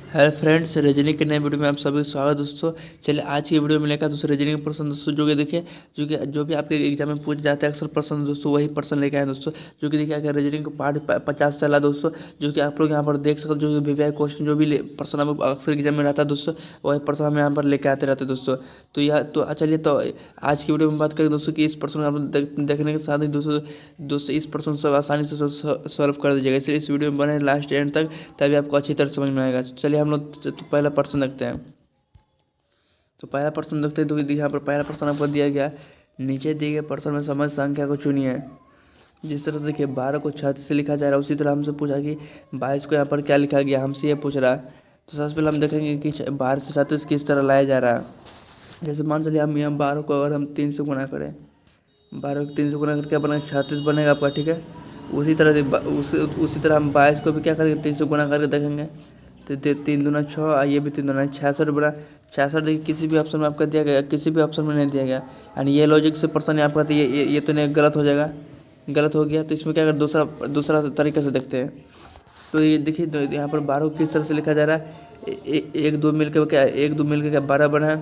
Hello friends, reasoning के नए video में आप सभी का स्वागत है दोस्तों। चलिए आज की वीडियो में लेकर दोस्तों रीजनिंग प्रश्न दोस्तों जो कि देखिए जो भी आपके एग्जाम में पूछ जाते हैं अक्सर प्रश्न दोस्तों वही प्रश्न लेके आए दोस्तों। जो कि देखिए अगर रीजनिंग का पार्ट 50 चला दोस्तों, जो कि आप लोग यहाँ पर देख सकते हो। जो कि वीवीआई क्वेश्चन जो भी प्रश्न आप अक्सर एग्जाम में रहता है दोस्तों, वही प्रश्न हम यहाँ पर लेके आते रहते हैं दोस्तों। तो यह तो चलिए तो आज की वीडियो में बात करें दोस्तों कि इस प्रश्न को आप लोग देखने के साथ ही दोस्तों दोस्तों इस प्रश्न को आसानी से सॉल्व कर दीजिएगा। इसलिए इस वीडियो में बने लास्ट एंड तक, तभी आपको अच्छी तरह समझ में आएगा। चलिए हम लोग तो पहला प्रश्न देखते हैं। तो पहला प्रश्न देखते हैं। तो यहाँ पर पहला प्रश्न आपको दिया गया, नीचे दिए गए प्रश्न में सम संख्या को चुनिए। जिस तरह से देखिए 12 को 36 से लिखा जा रहा है, उसी तरह हमसे पूछा कि 22 को यहाँ पर क्या लिखा गया, हमसे ये पूछ रहा है। तो सबसे पहले हम देखेंगे कि 12 से 36 किस तरह लाया जा रहा है। जैसे मान चलिए हम यहाँ 12 को अगर हम 3 से गुना करें, 12 को 3 से गुना करके क्या बनेगा, 36 बनेगा आपका, ठीक है। उसी तरह हम 22 को भी क्या करेंगे, 3 से गुना करके देखेंगे। तो 3 दूना 6, ये भी 3 दूना 66 बना। 66 देखिए किसी भी ऑप्शन में आपका दिया गया, किसी भी ऑप्शन में नहीं दिया गया। यानी ये लॉजिक से पर्सन आपका, तो ये तो नहीं, गलत हो जाएगा, गलत हो गया। तो इसमें क्या कर, दूसरा दूसरा तरीके से देखते हैं। तो ये देखिए यहाँ पर 12 को किस तरह से लिखा जा रहा है। एक दो मिलकर क्या, एक दो मिलकर क्या 12 बना है।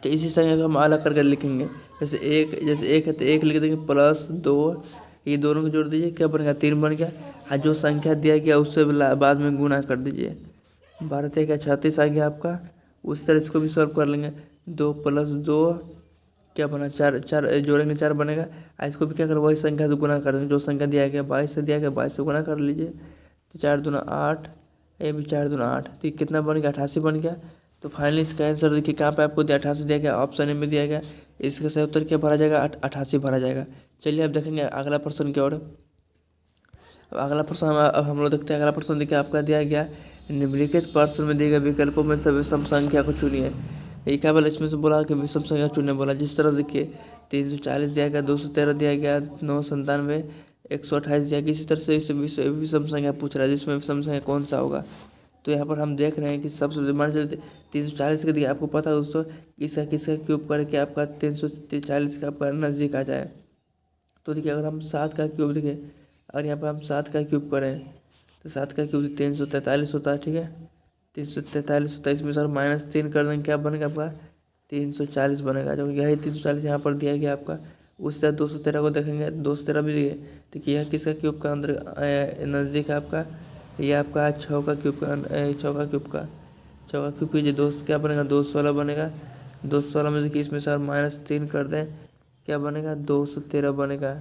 तो इसी संख्या को हम अलग करके लिखेंगे। जैसे एक है तो एक लिख देंगे प्लस 2, ये दोनों को जोड़ दीजिए, क्या बनेगा, 3 बन गया। और जो संख्या दिया गया उससे बाद में गुना कर दीजिए। 12 का 36 आ गया आपका। उसी तरह इसको भी सॉल्व कर लेंगे। 2 प्लस 2 क्या बना, 4, 4 जोड़ेंगे 4 बनेगा। और इसको भी क्या करें, वही संख्या से गुना कर देंगे। जो संख्या दिया गया 22 से दिया गया, 22 से गुना कर लीजिए। तो 4 दूना 8, ये भी 4 दूना 8, तो ये कितना बन गया, 88 बन गया। तो फाइनली इसका आंसर देखिए कहाँ पे आपको दिया, 88 दिया गया, ऑप्शन ए में दिया गया। इसका सही उत्तर क्या भरा जाएगा, 88 भरा जाएगा। चलिए अब देखेंगे अगला प्रश्न की ओर। अब अगला प्रश्न हम लोग देखते हैं। अगला प्रश्न देखिए आपका दिया गया, निम्नलिखित प्रश्न में दिए गए विकल्पों में से विषम संख्या को चुनिए। ये क्या बोला, इसमें से बोला कि विषम संख्या चुनने बोला। जिस तरह देखिए 340 दिया गया, 213 दिया गया, 997, 128 दिया गया। इसी तरह से इसे विषम संख्या पूछ रहा है, जिसमें विषम संख्या कौन सा होगा। तो यहाँ पर हम देख रहे हैं कि सबसे मान चलते 340 का दिया, आपको पता है दोस्तों इसका किसका क्यूब करके आपका 340 का आपका नज़दीक आ जाए। तो देखिए अगर हम 7 का क्यूब देखिए, अगर यहाँ पर हम 7 का क्यूब करें तो 7 का क्यूब 343 होता है, ठीक है। 343 होता है, इसमें सर -3 कर देंगे, क्या बनेगा आपका 340 बनेगा। जो यही 340 यहाँ पर दिया गया आपका। उस तरह 213 को देखेंगे, 213 भी दिए। देखिए यह किसका क्यूब का अंदर नज़दीक है आपका, ये आपका 6 का क्यूब का, 6 का क्यूब का, 6 का क्यूब कीजिए, दोस्त क्या बनेगा, 216 बनेगा। 216 में देखिए इसमें सर -3 कर दें, क्या बनेगा, 213 बनेगा।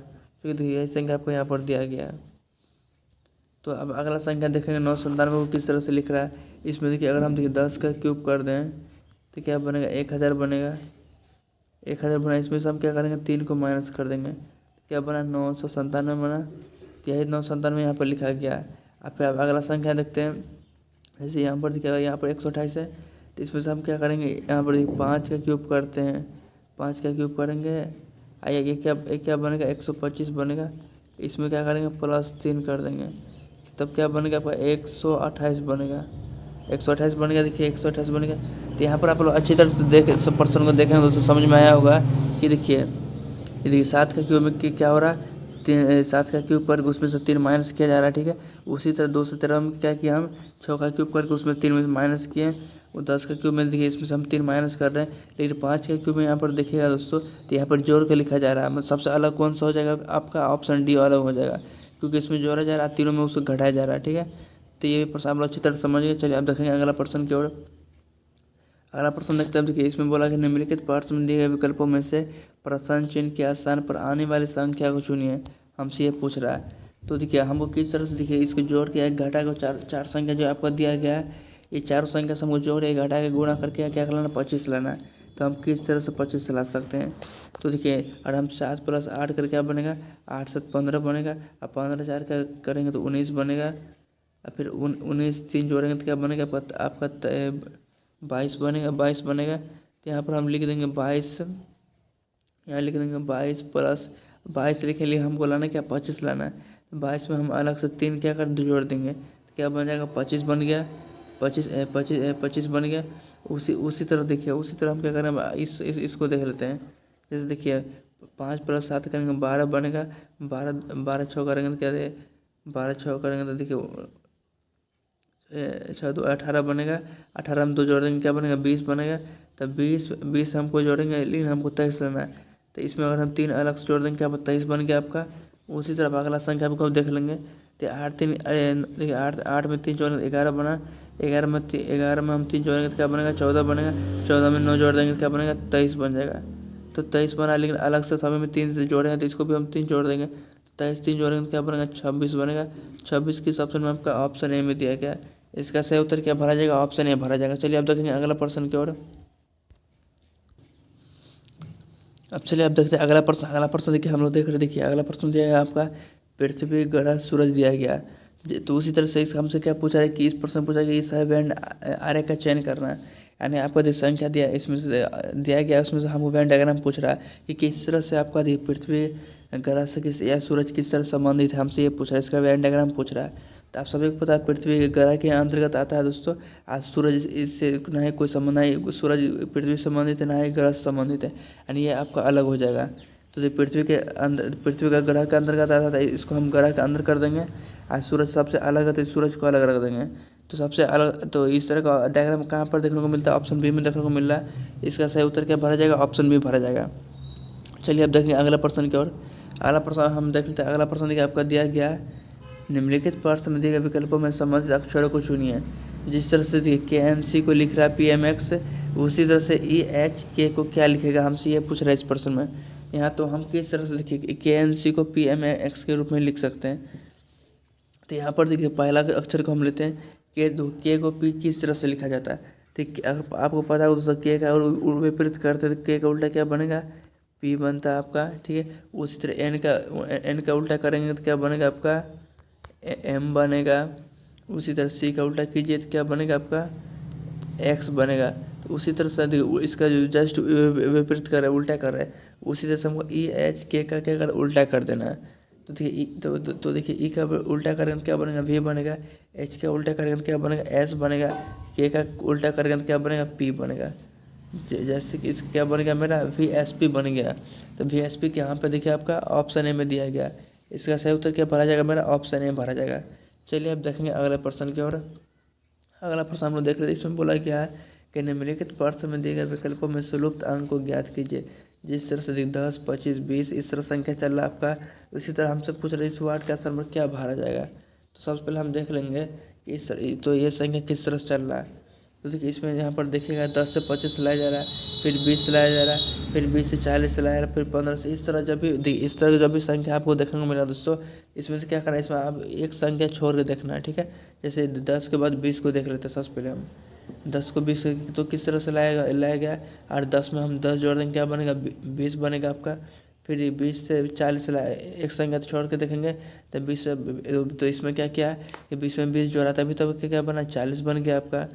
क्योंकि तो यही संख्या आपको यहाँ पर दिया गया है। तो अब अगला संख्या देखेंगे 997 को किस तरह से लिख रहा है। इसमें देखिए अगर हम देखिए 10 का क्यूब कर दें तो क्या बनेगा, 1000 बनेगा। 1000 बना, इसमें से हम क्या करेंगे, 3 को माइनस कर देंगे, क्या बना, 997 बना। तो यही 997 यहाँ पर लिखा गया है। अब फिर अगला संख्या देखते हैं। जैसे यहाँ पर देखिएगा, यहाँ पर 128 है, तो इसमें से हम क्या करेंगे, यहाँ पर 5 का क्यूब करते हैं। 5 का क्यूब करेंगे, आइए ये क्या बनेगा, 125 बनेगा। इसमें क्या करेंगे, +3 कर देंगे, तब क्या बनेगा आपका 128 बनेगा। 128 बन गया, देखिए 128 बन गया। तो यहाँ पर आप लोग अच्छी तरह से देख, सब पर्सन को देखें दोस्तों, समझ में आया होगा कि देखिए ये देखिए 7 का क्यूब में क्या हो रहा है, 7 का क्यूब पर उसमें से 3 माइनस किया जा रहा है, ठीक है। उसी तरह 213 में क्या किया, हम 6 का क्यूब करके उसमें 3 में माइनस किए। और 10 का क्यूब में देखिए इसमें से हम 3 माइनस कर रहे हैं। लेकिन 5 का क्यूब में यहाँ पर देखिएगा दोस्तों, तो यहाँ पर जोड़ के लिखा जा रहा है। मतलब सबसे अलग कौन सा हो जाएगा आपका, ऑप्शन डी अलग हो जाएगा, क्योंकि इसमें जोड़ा जा रहा है, तीनों में उसको घटाया जा रहा है, ठीक है। तो ये प्रश्न आप लोग अच्छी तरह समझिए। चलिए आप देखेंगे अगला प्रश्न की ओर। अगला प्रश्न देखते हैं। देखिए इसमें बोला कि निम्नलिखित प्रश्न में दिए गए विकल्पों में से प्रश्न चिन्ह के स्थान पर आने वाली संख्या को चुनिए। हमसे ये पूछ रहा है। तो देखिए हमको किस तरह से, देखिए इसको जोड़ के एक घटा को चार संख्या जो आपको दिया गया है, ये चारों संख्या से हमको जोड़ एक घटा के गुणा करके क्या लाना, 25 लाना है। तो हम किस तरह से 25 ला सकते हैं। तो देखिए अगर हम 7 + 8 कर क्या बनेगा, 8 7 15 बनेगा। अब 15 4 का करेंगे तो 19 बनेगा। और फिर 19 3 जोड़ेंगे तो क्या बनेगा आपका 22 बनेगा, 22 बनेगा। तो यहाँ पर हम लिख देंगे 22, यहाँ लिख देंगे 22 + 22 लिखे लिए हमको लाना क्या, 25 लाना है। तो 22 में हम अलग से 3 क्या कर जोड़ देंगे, तो क्या बन जाएगा, 25 बन गया। 25 बन गया। उसी तरह देखिए, उसी तरह हम क्या करें, इसको देख लेते हैं। जैसे देखिए 5 + 7 करेंगे 12 बनेगा। 12 12 6 करेंगे तो क्या दे, 12 6 करेंगे तो देखिए अच्छा तो 18 बनेगा, 18 में 2 जोड़ देंगे क्या बनेगा 20 बनेगा। तब 20 हमको जोड़ेंगे लेकिन हमको 23 लेना है। तो इसमें अगर हम 3 अलग से जोड़ देंगे क्या 23 बन गया आपका। उसी तरह अगला संख्या आपको देख लेंगे। तो 8 देखिए 8 में 3 जोड़ेंगे 11 बना। 11 में हम 3 जोड़ेंगे तो क्या बनेगा 14 बनेगा। 14 में 9 जोड़ देंगे तो क्या बनेगा 23 बन जाएगा। तो 23 बना, लेकिन अलग से सभी में 3 से जोड़ेंगे तो इसको भी हम 3 जोड़ देंगे। 23 3 जोड़ेंगे तो क्या बनेगा 26 बनेगा। 26 किस ऑप्शन में आपका ऑप्शन ए में दिया गया है। इसका सही उत्तर क्या भरा जाएगा, ऑप्शन ए भरा जाएगा। चलिए आप देखेंगे अगला प्रश्न की ओर। अब चलिए आप देखते हैं अगला प्रश्न देखिए हम लोग देख रहे, देखिए अगला प्रश्न दिया है आपका पृथ्वी ग्रह सूरज दिया गया। तो उसी तरह से इस हमसे क्या पूछा है कि इस प्रश्न पूछा है कि इस बैंड आर्य का चयन करना है। यानी आपको जो संख्या दिया इसमें से दिया गया उसमें से हमको बैंड डायग्राम पूछ रहा है कि किस तरह से आपका पृथ्वी ग्रह से किस या सूरज किस तरह संबंधित है, हमसे ये पूछ रहा है, इसका बैंड डायग्राम पूछ रहा है। तो आप सभी को पता है पृथ्वी ग्रह के अंतर्गत आता है दोस्तों। आज सूरज इससे ना ही कोई संबंध, ना ही सूरज पृथ्वी से संबंधित है, ना ही ग्रह से संबंधित है, यानी ये आपका अलग हो जाएगा। तो जो पृथ्वी के अंदर पृथ्वी का ग्रह के अंतर्गत आता था इसको हम ग्रह के अंदर कर देंगे। आज सूरज सबसे अलग है तो सूरज को अलग रख देंगे। तो सबसे अलग तो इस तरह का डायग्राम कहाँ पर देखने को मिलता है, ऑप्शन बी में देखने को मिल रहा है। इसका सही उत्तर क्या भरा जाएगा, ऑप्शन बी भरा जाएगा। चलिए अब देखेंगे अगला प्रश्न की ओर। अगला प्रश्न हम देख लेते हैं। अगला प्रश्न देखिए आपका दिया गया है निम्नलिखित प्रश्न में दिए गए विकल्पों में संबंधित अक्षरों को चुनिए। जिस तरह से देखिए KNC को लिख रहा है PMX, उसी तरह से EHK को क्या लिखेगा, हमसे ये पूछ रहा है इस प्रश्न में। यहाँ तो हम किस तरह से देखिए KNC को PMX के रूप में लिख सकते हैं। तो यहाँ पर देखिए पहला अक्षर को हम लेते हैं के को पी किस तरह से लिखा जाता है। ठीक अगर आपको पता है दोस्तों के का और विपरीत करते हैं तो के का उल्टा क्या बनेगा पी बनता है आपका। ठीक है, उसी तरह एन का उल्टा करेंगे तो क्या बनेगा आपका एम बनेगा। उसी तरह सी का उल्टा कीजिए तो क्या बनेगा आपका एक्स बनेगा। तो उसी तरह से इसका जो जस्ट विपरीत कर रहा है उल्टा कर रहा है, उसी तरह से हमको EHK का क्या कर उल्टा कर देना है। तो देखिए तो देखिए ई का उल्टा करेंगे तो क्या बनेगा वी बनेगा। एच का उल्टा करेंगे तो क्या बनेगा एस बनेगा। के का उल्टा करेंगे तो क्या बनेगा पी बनेगा। जैसे कि इसका क्या बन गया मेरा VSP बन गया। तो VSP के यहाँ पे देखिए आपका ऑप्शन ए में दिया गया। इसका सही उत्तर क्या भरा जाएगा मेरा ऑप्शन ए भरा जाएगा। चलिए अब देखेंगे अगले प्रश्न की ओर। अगला प्रश्न हम लोग देख रहे हैं, इसमें बोला गया है कि निम्नलिखित प्रश्न में दिए गए विकल्पों में सुलुप्त अंक को ज्ञात कीजिए। जिस तरह से 10 25 20 इस तरह संख्या चल रहा है आपका, उसी तरह हमसे पूछ रहे इस वार्ड का नंबर क्या भरा जाएगा। तो सबसे पहले हम देख लेंगे कि इस तो ये संख्या किस तरह से चल रहा है। तो देखिए इसमें यहाँ पर देखिएगा 10 से 25 लाया जा रहा है, फिर 20 से लाया जा रहा है, फिर 20 से 40 से लाया जा रहा है, फिर 15 से। इस तरह इस तरह जब भी संख्या आपको देखने को मिला दोस्तों, इसमें से क्या करना है, इसमें आप एक संख्या छोड़ के देखना है। ठीक है, जैसे 10 के बाद 20 को देख लेते हैं। सबसे पहले हम 10 को 20 तो किस तरह से लाया गया, और 10 में हम 10 जोड़ देंगे क्या बनेगा 20 बनेगा आपका। फिर ये 20 से 40 लाए एक संख्या तो छोड़ के देखेंगे तो 20 से तो इसमें क्या क्या है कि 20 में 20 जोड़ा तभी तो क्या बना 40 बन गया आपका।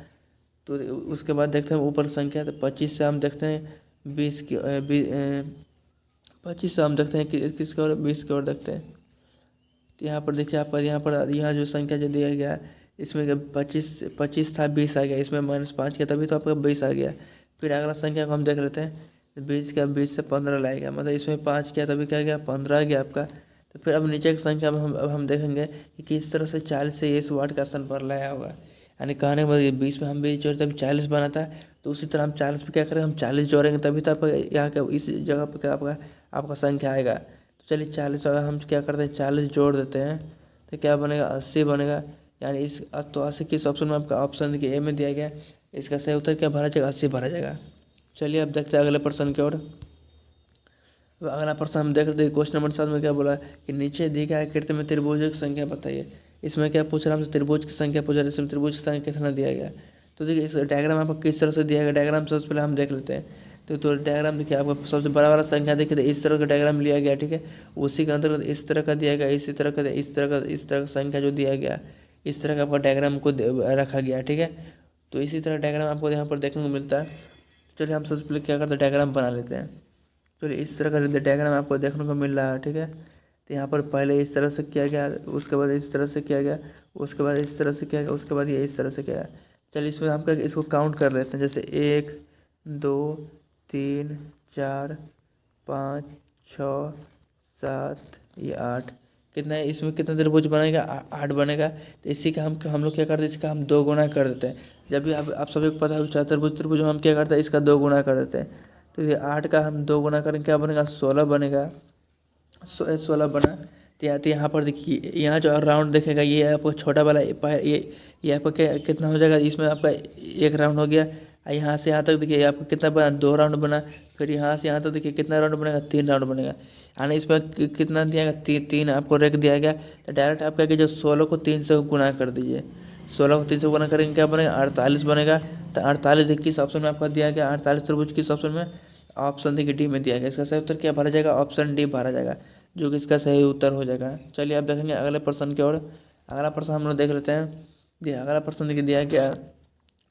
तो उसके बाद देखते हैं ऊपर संख्या, तो 25 से हम देखते हैं 25 से हम देखते हैं कि किसकी ओर 20 की ओर देखते हैं। तो यहाँ पर देखिए आपका यहाँ जो संख्या जो दिया गया है इसमें 25 था 20 आ गया, इसमें -5 किया तभी तो आपका 20 आ गया। फिर अगला संख्या को हम देख लेते हैं 20 से 15 लाएगा, मतलब इसमें 5 किया तभी क्या गया 15 आ गया आपका। तो फिर अब नीचे की संख्या में हम देखेंगे कि किस तरह से 40 से इस वार्ड का स्थान पर लाया होगा। यानी कहने के बाद 20 में हम 20 जोड़े तभी 40 बना था, तो उसी तरह हम 40 पे क्या करेंगे हम 40 जोड़ेंगे तभी तो आपका यहाँ का इस जगह पर क्या आपका संख्या आएगा। तो चलिए 40 अगर हम क्या करते हैं 40 जोड़ देते हैं तो क्या बनेगा 80 बनेगा। यानी इस तो 80 किस ऑप्शन में आपका ऑप्शन देखिए ए में दिया गया। इसका सही उत्तर क्या भरा जाएगा 80 भरा जाएगा। चलिए अब देखते हैं अगले प्रश्न की ओर। अगला प्रश्न हम देख रहे थे क्वेश्चन नंबर 7 में क्या बोला कि नीचे दी गई आकृति में त्रिभुजों की संख्या बताइए। इसमें क्या पूछ रहा है हमसे त्रिभुज की संख्या पूछ रहा है, इसमें त्रिभुज की संख्या कितना दिया गया। तो देखिए इस डायग्राम आपको किस तरह से दिया गया, डायग्राम सबसे पहले हम देख लेते हैं। तो डायग्राम देखिए आपको सबसे बड़ा वाला संख्या देखिए तो इस तरह का डायग्राम लिया गया। ठीक है, उसी के अंतर्गत इस तरह का दिया गया, इसी तरह का इस तरह का संख्या जो दिया गया इस तरह का आपका डायग्राम को रखा गया। ठीक है, तो इसी तरह डायग्राम आपको यहाँ पर देखने को मिलता है। चलिए हम सबसे पहले क्या करते हैं डायग्राम बना लेते हैं। तो इस तरह का डायग्राम आपको देखने को मिल रहा है। ठीक है, तो यहाँ पर पहले इस तरह से किया गया, उसके बाद इस तरह से किया गया, उसके बाद इस तरह से किया गया, उसके बाद ये इस तरह से किया गया। चलिए इसमें हम क्या इसको काउंट कर लेते हैं, जैसे 1 2 3 4 5 6 7 ये 8 कितना है इसमें, कितना त्रिभुज बनेगा, 8 बनेगा। तो इसी का हम लोग क्या करते हैं, इसका हम 2 गुना कर देते हैं। जब भी आप सभी को पता है चतुर्भुज त्रिभुज में हम क्या करते हैं, इसका 2 गुना कर देते हैं। तो ये 8 का हम 2 गुना करेंगे, क्या बनेगा, 16 बनेगा। 16 बना। तो यहाँ पर देखिए, यहाँ जो राउंड देखेगा ये आपको छोटा वाला ये आपका क्या कितना हो जाएगा, इसमें आपका 1 राउंड हो गया। और यहाँ से यहाँ तक देखिए आपको कितना बना, 2 राउंड बना। फिर यहाँ से यहाँ तक देखिए कितना राउंड बनेगा, 3 राउंड बनेगा। यानी इसमें कितना दिया गया, 3 आपको रेख दिया गया। तो डायरेक्ट आप क्या कीजिए, 16 को 3 से गुना कर दीजिए। 16 को 3 से गुना करेंगे, क्या बनेगा, 48 बनेगा। तो 48 किस ऑप्शन में आपका दिया गया, 48 त्रिभुज किस ऑप्शन में, ऑप्शन देखिए डी में दिया गया। इसका सही उत्तर क्या भरा जाएगा, ऑप्शन डी भरा जाएगा, जो कि इसका सही उत्तर हो जाएगा। चलिए आप देखेंगे अगले प्रश्न की ओर। अगला प्रश्न हम लोग देख लेते हैं। ये अगला प्रश्न देखिए दिया गया,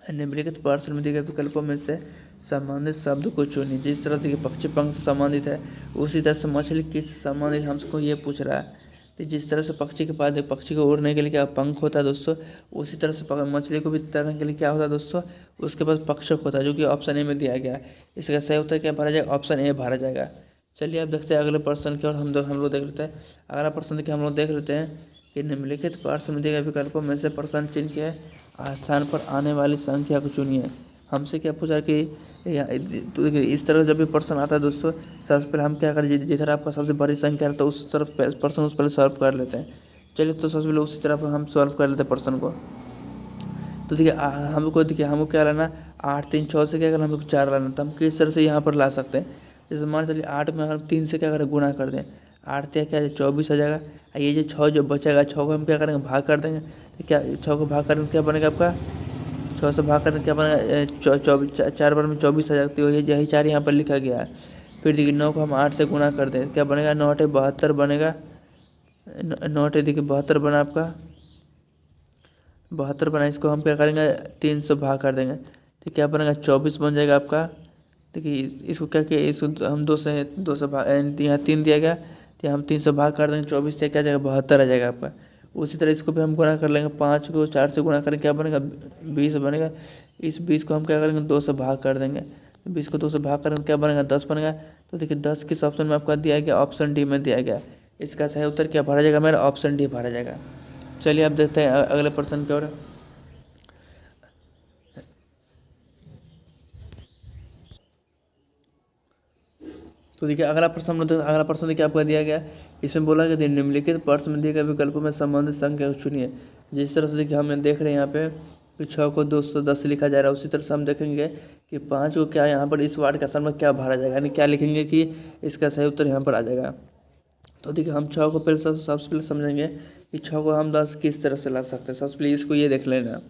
निम्नलिखित प्रश्न में दिए गए विकल्पों में से संबंधित शब्द को चुनिए। जिस तरह से पक्षी पंख से संबंधित है, उसी तरह से मछली किस संबंधित हमको ये पूछ रहा है। तो जिस तरह से पक्षी के पास पक्षी को उड़ने के लिए क्या पंख होता है दोस्तों, उसी तरह से मछली को भी तैरने के लिए क्या होता है दोस्तों, उसके पास पक्षक होता है, जो कि ऑप्शन ए में दिया गया है। इसका सही उत्तर क्या भरा जाएगा, ऑप्शन ए भरा जाएगा। चलिए आप देखते हैं अगले प्रश्न की ओर। हम लोग देख लेते हैं अगला प्रश्न देखिए, हम लोग देख लेते हैं कि निम्नलिखित प्रश्न में दिए गए विकल्पों में से प्रश्न चिन्ह के स्थान पर आने वाली संख्या को चुनिए। हमसे क्या पूछा कि तो देखिए इस तरह जब भी प्रश्न आता है दोस्तों, सबसे पहले हम क्या करें, जिधर आपका सबसे बड़ी संख्या है तो उस तरफ प्रश्न उस पहले सॉल्व कर लेते हैं। चलिए तो सबसे पहले उसी तरफ हम सॉल्व कर लेते हैं प्रश्न को। तो देखिए हमको क्या लाना, 8 3 6 से क्या करना, हमको 4 लाना। तो हम किस तरह से यहाँ पर ला सकते हैं, जैसे मान चलिए 8 में हम 3 से क्या करें, गुना कर दें। 8 क्या 24 आ जाएगा। और ये जो 6 जो बचेगा, 6 को हम क्या करेंगे, भाग कर देंगे। तो क्या 6 को भाग करेंगे क्या बनेगा आपका, 6 से भाग करके क्या बनेगा, 24, 4 बार में 24 आ जाती है। यही 4 यहाँ पर लिखा गया है। फिर देखिए 9 को हम 8 से गुना कर दें, क्या बनेगा, 9 8 72 बनेगा। 9 8 देखिए 72 बना आपका, 72 बना। इसको हम क्या करेंगे, 3 से भाग कर देंगे। तो क्या बनेगा, 24 बन जाएगा आपका। देखिए इसको क्या किया, इसको हम 2 से भाग, यहाँ 3 दिया गया, तो हम 3 से भाग कर देंगे। 24 से क्या जाएगा, 72 आ जाएगा आपका। उसी तरह इसको भी हम गुना कर लेंगे, 5 को 4 से गुना करेंगे, क्या बनेगा, 20 बनेगा। इस 20 को हम क्या करेंगे, 2 से भाग कर देंगे। 20 को 2 से भाग करेंगे, क्या बनेगा, 10 बनेगा। तो देखिए 10 किस ऑप्शन में आपका दिया गया, ऑप्शन डी में दिया गया। इसका सही उत्तर क्या भरा जाएगा, मेरा ऑप्शन डी भरा जाएगा। चलिए आप देखते हैं अगले प्रश्न की ओर। तो देखिए अगला प्रश्न देखिए आपका दिया गया। इसमें बोला कि निम्नलिखित प्रश्न में दिए गए विकल्पों में संबंधित संख्या को चुनिए। जिस तरह से देखिए हम देख रहे हैं यहाँ पे कि 6 को 210 लिखा जा रहा है, उसी तरह से हम देखेंगे कि 5 को क्या यहाँ पर इस वार्ड का स्थान में क्या भरा जाएगा, यानी क्या लिखेंगे कि इसका सही उत्तर यहाँ पर आ जाएगा। तो देखिए हम 6 को पहले सबसे पहले समझेंगे कि 6 को हम 10 किस तरह से ला सकते हैं। सबसे पहले इसको ये देख लेना।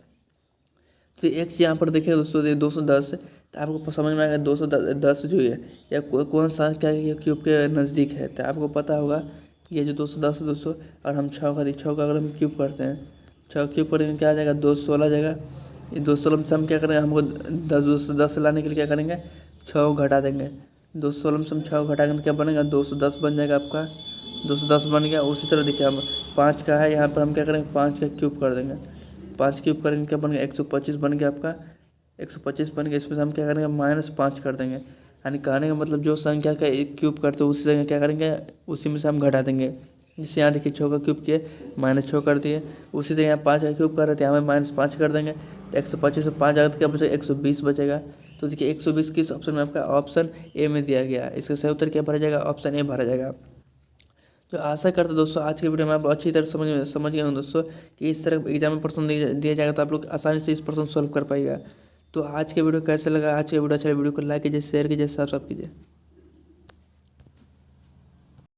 तो एक चीज़ यहाँ पर देखिए दोस्तों, 210, तो आपको समझ में आएगा 210 जो है या कौन सा क्या ये क्यूब के नज़दीक है। तो आपको पता होगा कि ये जो 210 है दोस्तों, और हम 6 का अगर हम क्यूब करते हैं, 6 क्यूब करेंगे क्या आ जाएगा, 216 आ जाएगा। ये 216 से हम क्या करेंगे, हमको 10 लाने के लिए क्या करेंगे, 6 को घटा देंगे। 216 से हम 6 को घटाएंगे तो क्या बनेगा, 210 बन जाएगा आपका। 210 बन गया। उसी तरह देखिए हम 5 का है, यहाँ पर हम क्या करेंगे, 5 का क्यूब कर देंगे। 5 क्यूब करेंगे क्या बन गया, 125 बन गया आपका। 125 बन गया। इसमें से हम क्या करेंगे, -5 कर देंगे। यानी कहने का मतलब जो संख्या का एक क्यूब करते हैं उसी संख्या क्या करेंगे, उसी में से हम घटा देंगे। जैसे यहाँ देखिए 6 का क्यूब किए, -6 कर दिए। उसी तरह यहाँ 5 का क्यूब कर रहे थे, यहाँ में -5 कर देंगे। तो 125 से 5 आगे तो क्या बचेगा, 120 बचेगा। तो देखिए 120 किस ऑप्शन में आपका, ऑप्शन ए में दिया गया। इसका सही उत्तर क्या भरा जाएगा, ऑप्शन ए भरा जाएगा। तो आशा करते दोस्तों आज के वीडियो में आप अच्छी तरह समझ गए होंगे दोस्तों कि इस तरह एग्जाम में प्रश्न दिया जाएगा तो आप लोग आसानी से इस प्रश्न सॉल्व कर पाएगा। तो आज के वीडियो कैसे लगा, आज के वीडियो अच्छा वीडियो को लाइक कीजिए, शेयर कीजिए, सब्सक्राइब कीजिए।